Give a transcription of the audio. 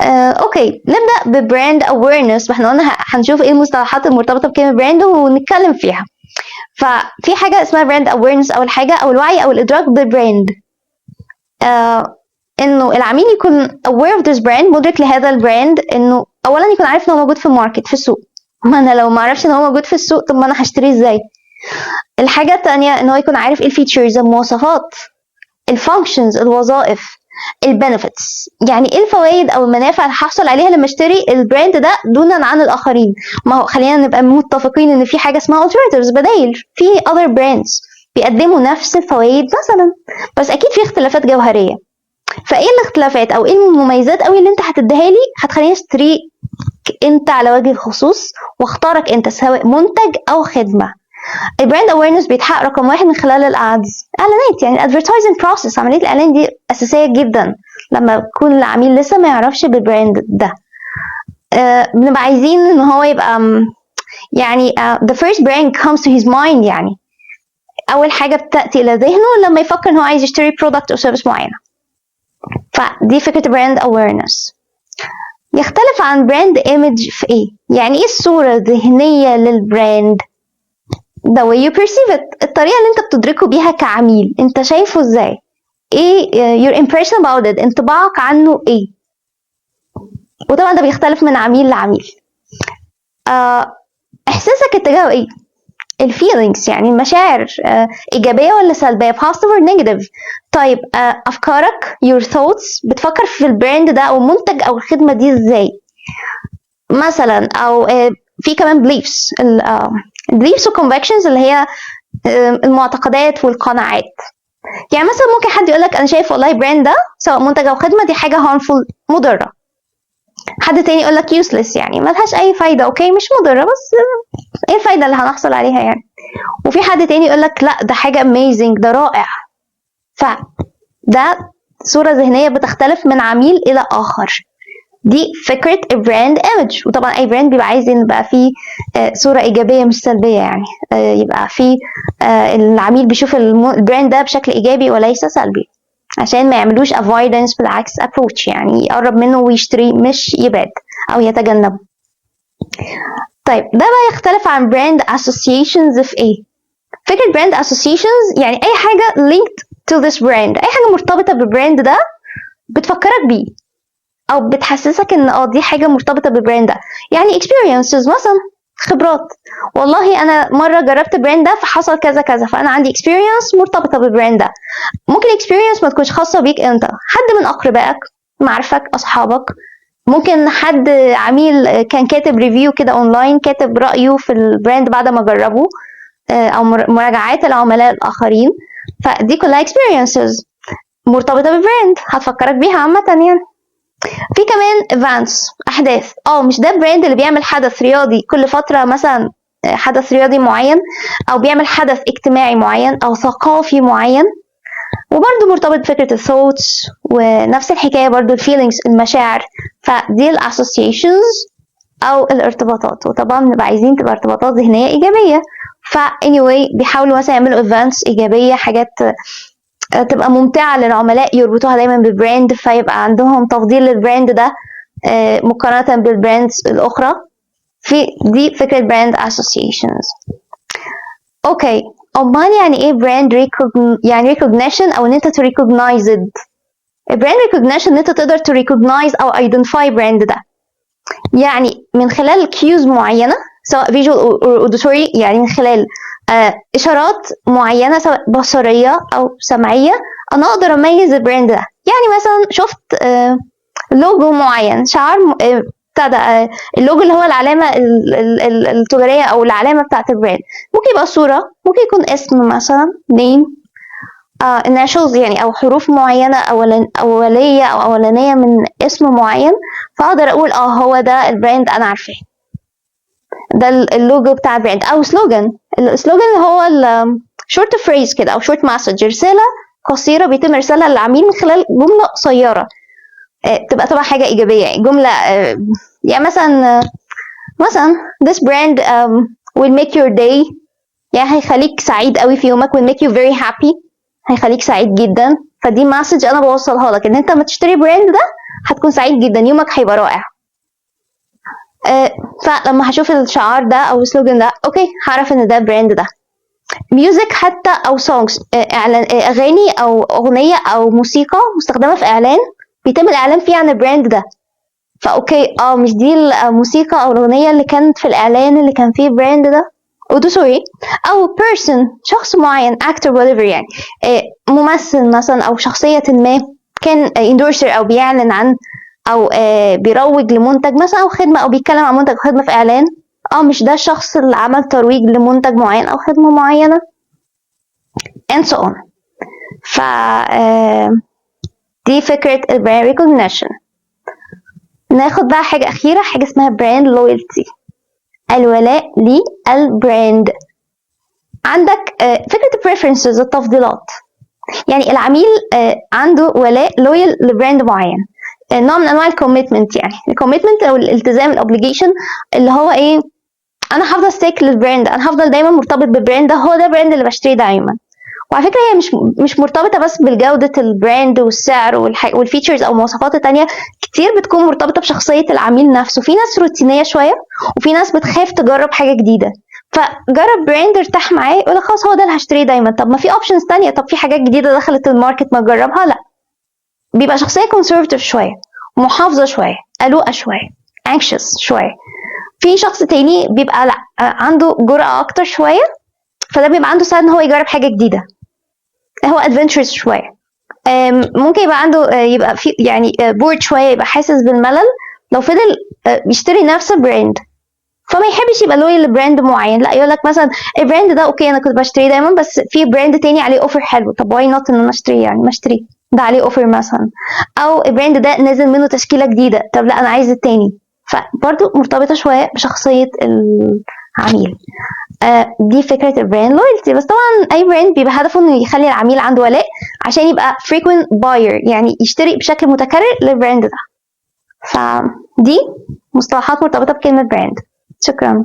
اوكي، نبدا ببراند اويرنس. واحنا قلنا هنشوف ايه المصطلحات المرتبطه بكلمه براند ونتكلم فيها. ففي حاجه اسمها براند اويرنس، اول حاجه، او الوعي او الادراك بالبراند. انه العميل يكون aware of this brand، مدرك لهذا البراند، انه اولا يكون عارف ان هو موجود في الماركت، في السوق. ما انا لو ما اعرفش ان هو موجود في السوق، طب ما انا هشتريه ازاي؟ الحاجه الثانيه ان هو يكون عارف ايه الفيتشرز، المواصفات، الفانكشنز، الوظائف، البنفيتس، يعني ايه الفوائد او المنافع اللي هحصل عليها لما اشتري البراند ده دونا عن الاخرين. ما هو خلينا نبقى متفقين ان في حاجه اسمها alternatives، بدايل، في other brands بيقدموا نفس الفوائد مثلا، بس اكيد في اختلافات جوهريه. فايه الاختلافات او ايه المميزات قوي اللي انت هتديها لي هتخليني اشتري انت على وجه الخصوص واختارك انت، سواء منتج او خدمه. البراند اويرنس بيتحقق رقم واحد من خلال اعلانات، يعني الادفرتايزنج بروسيس، عمليه الاعلان دي اساسيه جدا لما يكون العميل لسه ما يعرفش بالبراند ده. بنبقى عايزين ان هو يبقى يعني the first brand comes to his mind، يعني اول حاجه بتاتي الى ذهنه لما يفكر ان هو عايز يشتري برودكت او سيرفيس معينه. فدي فكره براند اويرنس. يختلف عن براند ايمج في ايه؟ يعني ايه الصوره الذهنيه للبراند؟ the way you perceive it، الطريقة اللي انت بتدركه بيها كعميل، انت شايفه ازاي؟ ايه your impression about it، انطباعك عنه ايه؟ وطبعا ده بيختلف من عميل لعميل. احساسك اتجاهه ايه؟ الفيلينجز، يعني المشاعر، ايجابية ولا سلبية، positive or negative. طيب افكارك، your thoughts، بتفكر في البراند ده او المنتج او الخدمة دي ازاي مثلا. او في كمان beliefs، beliefs و convictions اللي هي المعتقدات والقناعات. يعني مثلا ممكن حد يقولك انا شايف والله براند ده سواء منتج او خدمه دي حاجه harmful، مضره. حد تاني يقولك useless، يعني ملهاش اي فايده، اوكي مش مضره، بس ايه الفايده اللي هنحصل عليها يعني. وفي حد تاني يقولك لا ده حاجه amazing، ده رائع. فده صوره ذهنيه بتختلف من عميل الى اخر. دي فكره البراند ايمج. وطبعا اي براند بيبقى عايز يبقى فيه صوره ايجابيه مش سلبيه، يعني يبقى فيه العميل بيشوف البراند ده بشكل ايجابي وليس سلبي، عشان ما يعملوش avoidance، بالعكس approach، يعني يقرب منه ويشتري مش يبعد او يتجنبه. طيب ده بقى يختلف عن براند associations في ايه؟ فكره براند associations يعني اي حاجه linked to this brand، اي حاجه مرتبطه بالبراند ده بتفكرك بيه او بتحسسك ان دي حاجه مرتبطه بالبراند ده. يعني experiences مثلا، خبرات، والله انا مره جربت البراند ده فحصل كذا كذا، فانا عندي experience مرتبطه بالبراند ده. ممكن experience ما تكونش خاصه بيك انت، حد من اقربائك، معارفك، اصحابك، ممكن حد عميل كان كاتب ريفيو كده اونلاين، كاتب رايه في البراند بعد ما جربه، او مراجعات العملاء الاخرين. فدي كلها experiences مرتبطه بالبراند هتفكرك بيها عامه يعني. في كمان events، احداث. مش ده براند اللي بيعمل حدث رياضي كل فتره مثلا، حدث رياضي معين، او بيعمل حدث اجتماعي معين او ثقافي معين، وبرده مرتبط بفكره الثوتس، ونفس الحكايه برده الفيلينجز، المشاعر. فدي الاسوسيشنز او الارتباطات. وطبعا بنبقى عايزين تبقى ارتباطات ذهنيه ايجابيه. anyway بيحاولوا مثلا يعملوا events ايجابيه، حاجات تبقى ممتعة للعملاء يربطوها دايما بالبراند، فيبقى عندهم تفضيل للبراند ده مقارنة بالبراندز الأخرى. دي فكرة براند associations. اوكي، أمال يعني ايه براند يعني recognition، أو ان انت to recognize it. براند recognition ان انت تقدر to recognize أو identify براند ده، يعني من خلال cues معينة، سواء visual or auditory، يعني من خلال اشارات معينه سواء بصريه او سمعيه، انا اقدر اميز البراند ده. يعني مثلا شفت لوجو معين، شعار ابتدى اللوجو اللي هو العلامه التجاريه او العلامه بتاعه البراند، ممكن يبقى صوره، ممكن يكون اسم مثلا name، initials، يعني او حروف معينه اوليه او اولانيه من اسم معين، فاقدر اقول هو ده البراند انا عارفاه، ده اللوجو بتاع البراند. او سلوجان، السلوجان هو الشورت فريز كده او شورت مسج، رساله قصيره بيتم ارسالها للعميل من خلال جمله قصيره، تبقى طبعا حاجه ايجابيه، جمله يعني مثلا this brand will make your day، يعني هيخليك سعيد قوي في يومك، will make you very happy، هيخليك سعيد جدا. فدي مسج انا بوصلها لك، ان انت ما تشتري براند ده هتكون سعيد جدا، يومك هيبقى رائع. فلما هشوف الشعار ده او السلوجان ده، اوكي هعرف ان ده براند ده. ميوزك حتى او سونجز، اعلان، اغاني او اغنيه او موسيقى مستخدمه في اعلان بيتم الاعلان فيه عن البراند ده، فاوكي مش دي الموسيقى او الاغنيه اللي كانت في الاعلان اللي كان فيه براند ده سوري، او person شخص معين actor whatever يعني، ممثل مثلا او شخصيه ما كان endorser او بيعلن عن او بيروج لمنتج مثلا او خدمه او بيتكلم عن منتج او خدمه في اعلان، مش ده الشخص اللي عمل ترويج لمنتج معين او خدمه معينه and so on. ف دي فكره البراند recognition. ناخد بقى حاجه اخيره، حاجه اسمها براند لويالتي، الولاء للبراند. عندك فكره البريفرنسز، التفضيلات، يعني العميل عنده ولاء لويال لبراند معين، نوع من انواع الكوميتمنت، يعني الكوميتمنت او الالتزام، الاوبليجيشن، اللي هو ايه، انا هفضل ستيك للبراند، انا هفضل دايما مرتبط بالبراند ده، هو ده البراند اللي بشتريه دايما. وعلى فكره هي مش مرتبطه بس بالجوده البراند والسعر والفيتشرز او المواصفات التانية، كتير بتكون مرتبطه بشخصيه العميل نفسه. في ناس روتينيه شويه، وفي ناس بتخاف تجرب حاجه جديده، فجرب براند ارتاح معاه يقول لك خلاص هو ده اللي هشتريه دايما. طب ما في اوبشنز تانية، طب في حاجات جديده دخلت الماركت ما تجربها؟ لا، بيبقى شخصيه كونسرفتيف شويه، محافظه شويه، قلوقه شويه، anxious شويه. في شخص تاني بيبقى لا، عنده جرأة اكتر شويه، فده بيبقى عنده سعادة ان هو يجرب حاجه جديده، هو ادفنتشرز شويه. ممكن يبقى عنده يبقى في يعني بورد شويه، يبقى حاسس بالملل لو فضل يشتري نفس البراند، فما يحبش يبقى لويال لبراند معين. لا، يقول لك مثلا البراند ده اوكي انا كنت بشتريه دايما، بس في براند تاني عليه اوفر حلو، طب واي نوت ان انا اشتريه، يعني ما اشتريه ده عليه اوفر مثلا، او البراند ده نازل منه تشكيله جديده، طب لا انا عايز التاني. فبرضه مرتبطه شويه بشخصيه العميل. دي فكره البراند لويالتي. بس طبعا اي براند بيبقى هدفه انه يخلي العميل عنده ولاء عشان يبقى frequent buyer، يعني يشتري بشكل متكرر للبراند ده. فدي مصطلحات مرتبطه بكلمه براند. شكرا.